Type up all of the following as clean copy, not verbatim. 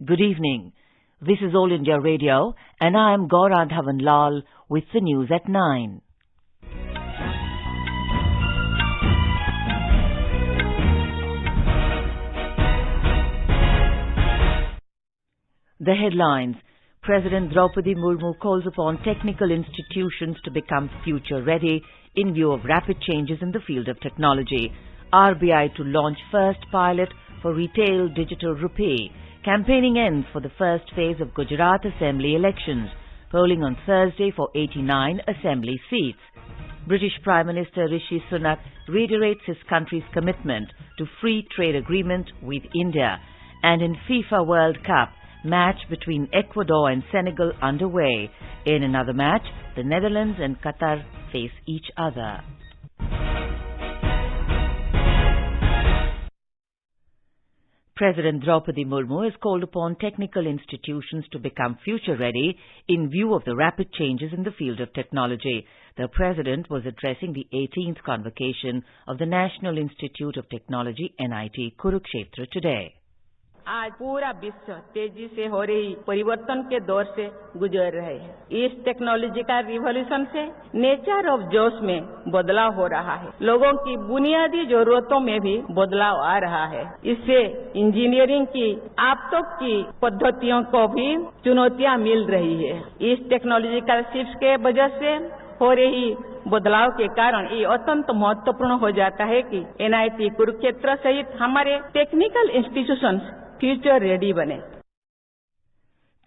Good evening. This is All India Radio and I am Gaura Dhawan Lal with the news at 9. The headlines. President Draupadi Murmu calls upon technical institutions to become future ready in view of rapid changes in the field of technology. RBI to launch first pilot for retail digital rupee. Campaigning ends for the first phase of Gujarat Assembly elections. Polling on Thursday for 89 Assembly seats. British Prime Minister Rishi Sunak reiterates his country's commitment to free trade agreement with India. And in FIFA World Cup, match between Ecuador and Senegal underway. In another match, the Netherlands and Qatar face each other. President Draupadi Murmu has called upon technical institutions to become future-ready in view of the rapid changes in the field of technology. The President was addressing the 18th convocation of the National Institute of Technology NIT Kurukshetra today. आज पूरा विश्व तेजी से हो रही परिवर्तन के दौर से गुजर रहे हैं। इस टेक्नोलॉजी का रिवॉल्यूशन से नेचर ऑफ जोश में बदलाव हो रहा है। लोगों की बुनियादी जरूरतों में भी बदलाव आ रहा है। इससे इंजीनियरिंग की अब तक की पद्धतियों को भी चुनौतियां मिल रही है। इस टेक्नोलॉजिकल शिफ्ट के वजह से हो रही बदलाव के कारण ये अत्यंत महत्वपूर्ण हो जाता है कि NIT कुरुक्षेत्र सहित हमारे technical institutions future ready bane.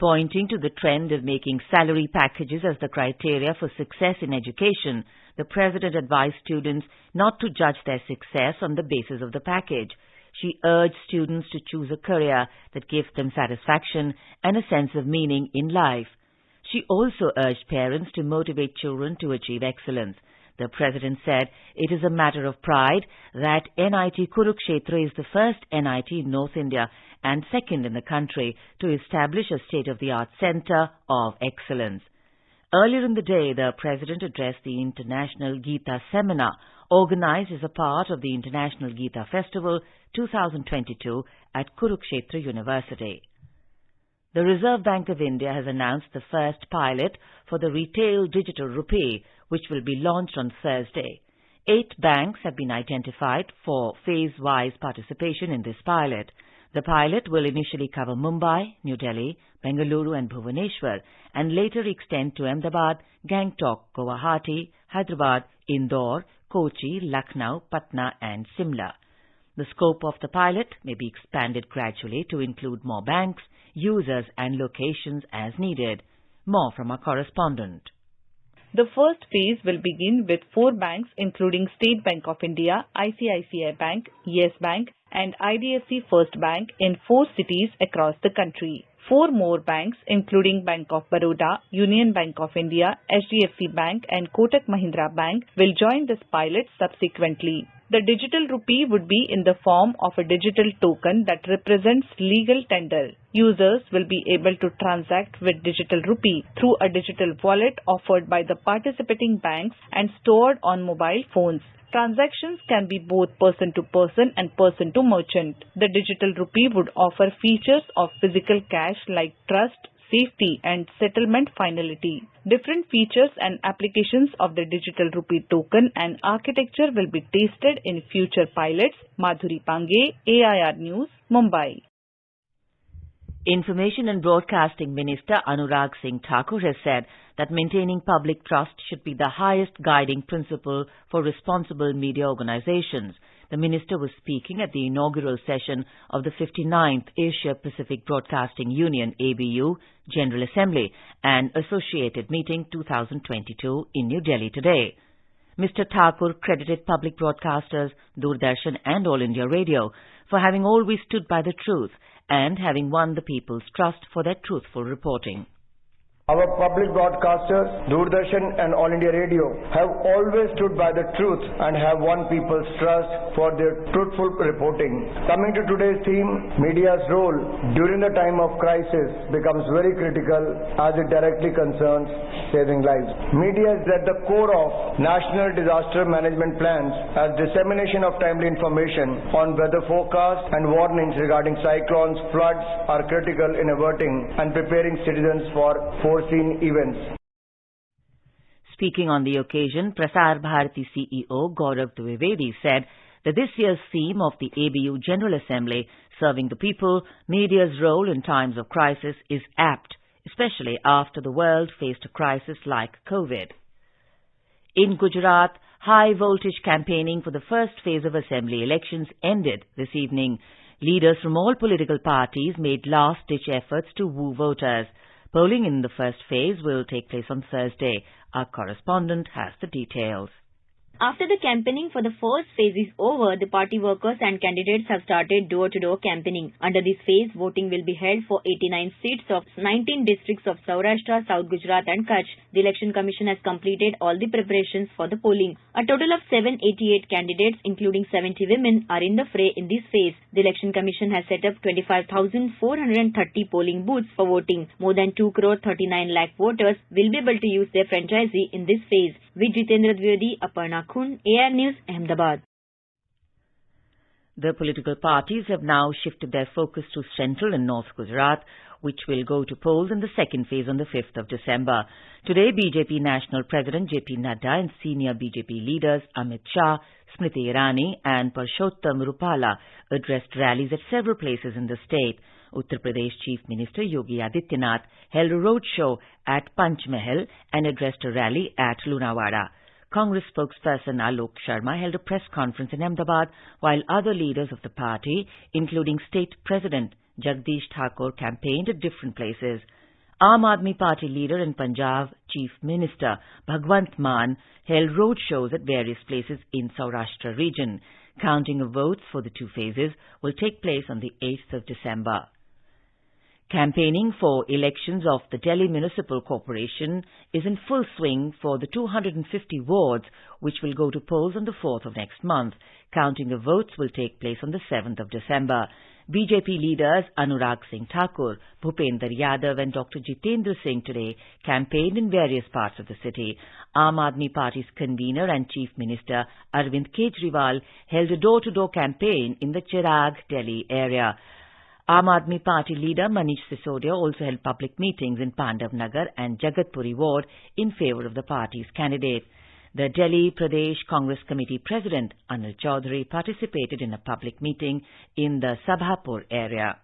Pointing to the trend of making salary packages as the criteria for success in education, the President advised students not to judge their success on the basis of the package. She urged students to choose a career that gives them satisfaction and a sense of meaning in life. She also urged parents to motivate children to achieve excellence. The President said it is a matter of pride that NIT Kurukshetra is the first NIT in North India and second in the country to establish a state-of-the-art center of excellence. Earlier in the day, the President addressed the International Gita Seminar, organized as a part of the International Gita Festival 2022 at Kurukshetra University. The Reserve Bank of India has announced the first pilot for the retail digital rupee, which will be launched on Thursday. 8 banks have been identified for phase-wise participation in this pilot. The pilot will initially cover Mumbai, New Delhi, Bengaluru and Bhubaneswar and later extend to Ahmedabad, Gangtok, Guwahati, Hyderabad, Indore, Kochi, Lucknow, Patna and Simla. The scope of the pilot may be expanded gradually to include more banks, users and locations as needed. More from our correspondent. The first phase will begin with 4 banks including State Bank of India, ICICI Bank, Yes Bank and IDFC First Bank in 4 cities across the country. 4 more banks including Bank of Baroda, Union Bank of India, HDFC Bank and Kotak Mahindra Bank will join this pilot subsequently. The digital rupee would be in the form of a digital token that represents legal tender. Users will be able to transact with digital rupee through a digital wallet offered by the participating banks and stored on mobile phones. Transactions can be both person to person and person to merchant. The digital rupee would offer features of physical cash like trust, safety and settlement finality. Different features and applications of the digital rupee token and architecture will be tested in future pilots. Madhuri Pange, AIR News, Mumbai. Information and Broadcasting Minister Anurag Singh Thakur has said that maintaining public trust should be the highest guiding principle for responsible media organizations. The minister was speaking at the inaugural session of the 59th Asia Pacific Broadcasting Union ABU General Assembly and Associated Meeting 2022 in New Delhi today. Mr. Thakur credited public broadcasters, Doordarshan and All India Radio for having always stood by the truth and having won the people's trust for their truthful reporting. Our public broadcasters, Doordarshan and All India Radio have always stood by the truth and have won people's trust for their truthful reporting. Coming to today's theme, media's role during the time of crisis becomes very critical as it directly concerns saving lives. Media is at the core of national disaster management plans, as dissemination of timely information on weather forecasts and warnings regarding cyclones, floods are critical in averting and preparing citizens for foreseen events. Speaking on the occasion, Prasar Bharati CEO Gaurav Dwivedi said that this year's theme of the ABU General Assembly, Serving the People, Media's Role in Times of Crisis, is apt, especially after the world faced a crisis like COVID. In Gujarat, high-voltage campaigning for the first phase of assembly elections ended this evening. Leaders from all political parties made last-ditch efforts to woo voters. Polling in the first phase will take place on Thursday. Our correspondent has the details. After the campaigning for the first phase is over, the party workers and candidates have started door-to-door campaigning. Under this phase, voting will be held for 89 seats of 19 districts of Saurashtra, South Gujarat and Kutch. The Election Commission has completed all the preparations for the polling. A total of 788 candidates, including 70 women, are in the fray in this phase. The Election Commission has set up 25,430 polling booths for voting. More than 2.39 crore voters will be able to use their franchisee in this phase. With Jitendra Dwivedi, Aparna Khun, AR News, Ahmedabad. The political parties have now shifted their focus to Central and North Gujarat, which will go to polls in the second phase on the 5th of December. Today, BJP National President J.P. Nadda and senior BJP leaders Amit Shah, Smriti Irani and Parshottam Rupala addressed rallies at several places in the state. Uttar Pradesh Chief Minister Yogi Adityanath held a roadshow at Panchmahal and addressed a rally at Lunawada. Congress spokesperson Alok Sharma held a press conference in Ahmedabad, while other leaders of the party, including State President Jagdish Thakur, campaigned at different places. Aam Aadmi Party leader and Punjab Chief Minister Bhagwant Mann held roadshows at various places in Saurashtra region. Counting of votes for the two phases will take place on the 8th of December. Campaigning for elections of the Delhi Municipal Corporation is in full swing for the 250 wards, which will go to polls on the 4th of next month. Counting of votes will take place on the 7th of December. BJP leaders Anurag Singh Thakur, Bhupender Yadav and Dr. Jitendra Singh today campaigned in various parts of the city. Aam Aadmi Party's convener and Chief Minister Arvind Kejriwal held a door-to-door campaign in the Chirag, Delhi area. Aam Aadmi Party leader Manish Sisodia also held public meetings in Pandav Nagar and Jagatpuri ward in favour of the party's candidate. The Delhi Pradesh Congress Committee President Anil Chaudhary participated in a public meeting in the Sabhapur area.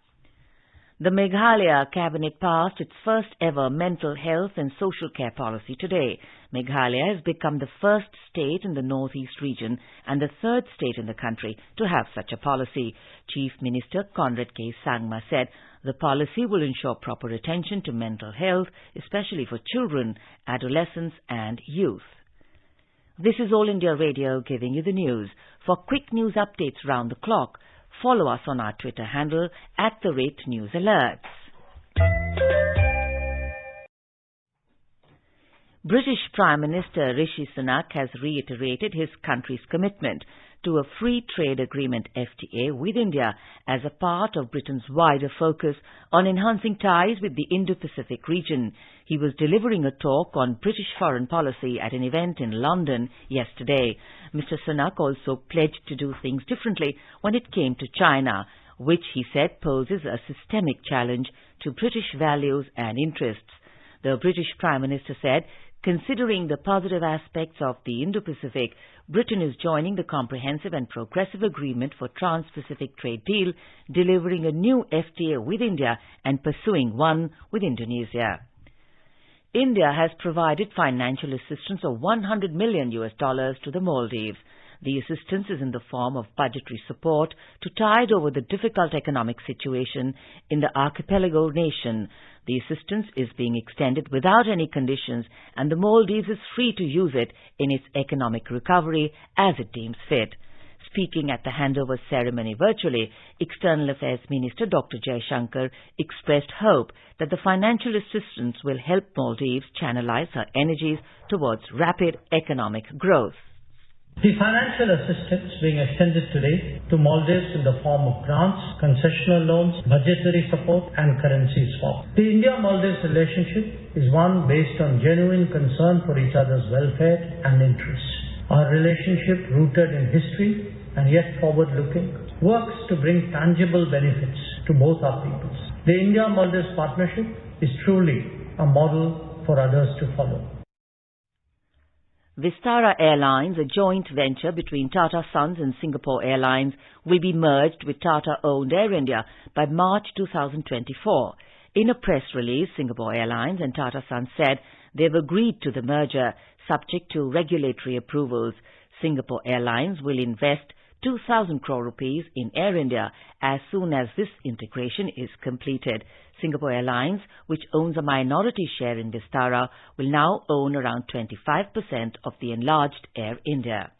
The Meghalaya Cabinet passed its first ever mental health and social care policy today. Meghalaya has become the first state in the northeast region and the third state in the country to have such a policy. Chief Minister Conrad K. Sangma said the policy will ensure proper attention to mental health, especially for children, adolescents and youth. This is All India Radio giving you the news. For quick news updates round the clock, follow us on our Twitter handle @NewsAlerts. British Prime Minister Rishi Sunak has reiterated his country's commitment to a free trade agreement FTA with India as a part of Britain's wider focus on enhancing ties with the Indo-Pacific region. He was delivering a talk on British foreign policy at an event in London yesterday. Mr. Sunak also pledged to do things differently when it came to China, which he said poses a systemic challenge to British values and interests. The British Prime Minister said, considering the positive aspects of the Indo-Pacific, Britain is joining the Comprehensive and Progressive Agreement for Trans-Pacific Trade Deal, delivering a new FTA with India and pursuing one with Indonesia. India has provided financial assistance of $100 million to the Maldives. The assistance is in the form of budgetary support to tide over the difficult economic situation in the archipelago nation. The assistance is being extended without any conditions, and the Maldives is free to use it in its economic recovery as it deems fit. Speaking at the handover ceremony virtually, External Affairs Minister Dr. Jaishankar expressed hope that the financial assistance will help Maldives channelize her energies towards rapid economic growth. The financial assistance being extended today to Maldives in the form of grants, concessional loans, budgetary support and currency swap. The India-Maldives relationship is one based on genuine concern for each other's welfare and interests. Our relationship, rooted in history and yet forward-looking, works to bring tangible benefits to both our peoples. The India-Maldives partnership is truly a model for others to follow. Vistara Airlines, a joint venture between Tata Sons and Singapore Airlines, will be merged with Tata-owned Air India by March 2024. In a press release, Singapore Airlines and Tata Sons said they've agreed to the merger, subject to regulatory approvals. Singapore Airlines will invest 2,000 crore rupees in Air India as soon as this integration is completed. Singapore Airlines, which owns a minority share in Vistara, will now own around 25% of the enlarged Air India.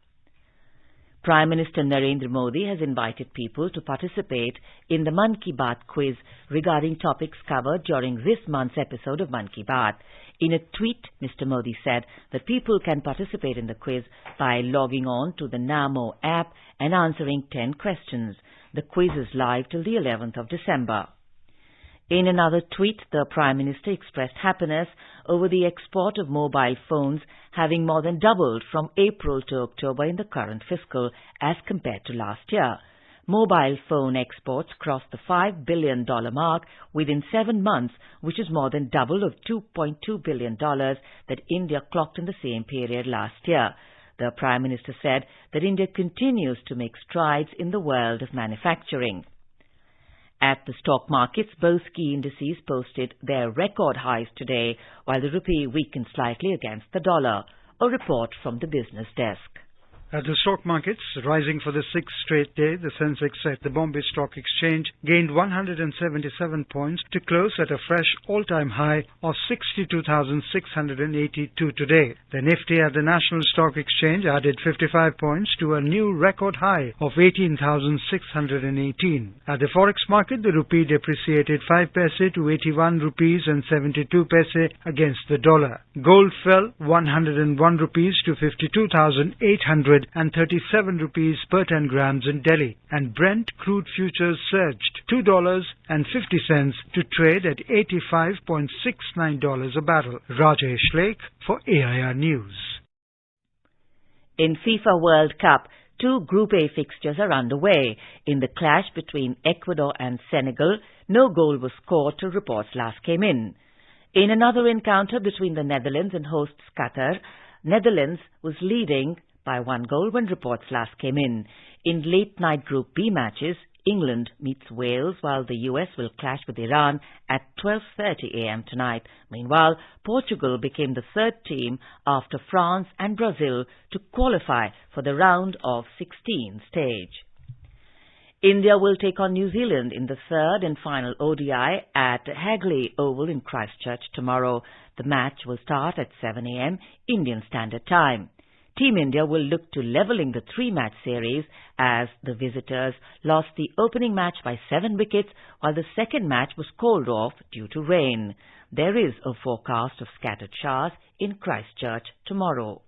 Prime Minister Narendra Modi has invited people to participate in the Mann Ki Baat quiz regarding topics covered during this month's episode of Mann Ki Baat. In a tweet, Mr. Modi said that people can participate in the quiz by logging on to the Namo app and answering 10 questions. The quiz is live till the 11th of December. In another tweet, the Prime Minister expressed happiness over the export of mobile phones having more than doubled from April to October in the current fiscal as compared to last year. Mobile phone exports crossed the $5 billion mark within 7 months, which is more than double of $2.2 billion that India clocked in the same period last year. The Prime Minister said that India continues to make strides in the world of manufacturing. At the stock markets, both key indices posted their record highs today, while the rupee weakened slightly against the dollar. A report from the business desk. At the stock markets, rising for the sixth straight day, the Sensex at the Bombay Stock Exchange gained 177 points to close at a fresh all-time high of 62,682 today. The Nifty at the National Stock Exchange added 55 points to a new record high of 18,618. At the Forex market, the rupee depreciated 5 paise to 81 rupees and 72 paise against the dollar. Gold fell 101 rupees to 52,837 rupees per 10 grams in Delhi, and Brent crude futures surged $2.50 to trade at $85.69 a barrel. Rajesh Lake for AIR News. In FIFA World Cup, 2 Group A fixtures are underway. In the clash between Ecuador and Senegal, no goal was scored till reports last came in. In another encounter between the Netherlands and hosts Qatar, Netherlands was leading by 1 goal when reports last came in. In late-night Group B matches, England meets Wales while the US will clash with Iran at 12:30 a.m. tonight. Meanwhile, Portugal became the third team after France and Brazil to qualify for the round of 16 stage. India will take on New Zealand in the third and final ODI at Hagley Oval in Christchurch tomorrow. The match will start at 7 a.m. Indian Standard Time. Team India will look to levelling the 3-match series as the visitors lost the opening match by 7 wickets while the second match was called off due to rain. There is a forecast of scattered showers in Christchurch tomorrow.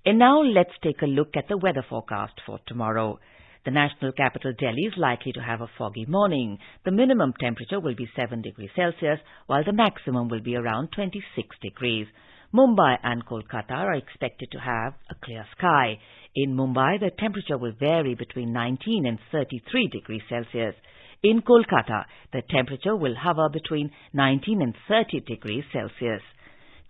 And now let's take a look at the weather forecast for tomorrow. The national capital Delhi is likely to have a foggy morning. The minimum temperature will be 7 degrees Celsius while the maximum will be around 26 degrees. Mumbai and Kolkata are expected to have a clear sky. In Mumbai, the temperature will vary between 19 and 33 degrees Celsius. In Kolkata, the temperature will hover between 19 and 30 degrees Celsius.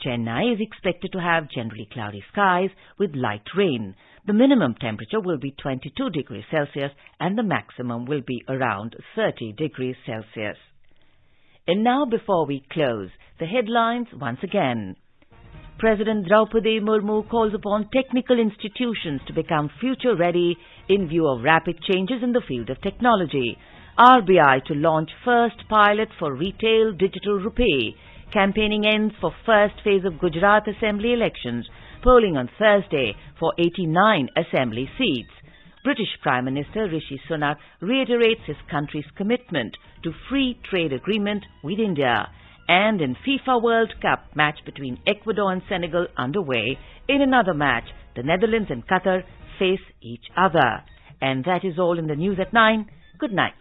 Chennai is expected to have generally cloudy skies with light rain. The minimum temperature will be 22 degrees Celsius and the maximum will be around 30 degrees Celsius. And now, before we close, the headlines once again. President Draupadi Murmu calls upon technical institutions to become future-ready in view of rapid changes in the field of technology. RBI to launch first pilot for retail digital rupee. Campaigning ends for first phase of Gujarat Assembly elections. Polling on Thursday for 89 Assembly seats. British Prime Minister Rishi Sunak reiterates his country's commitment to free trade agreement with India. And in FIFA World Cup, match between Ecuador and Senegal underway. In another match, the Netherlands and Qatar face each other. And that is all in the news at 9. Good night.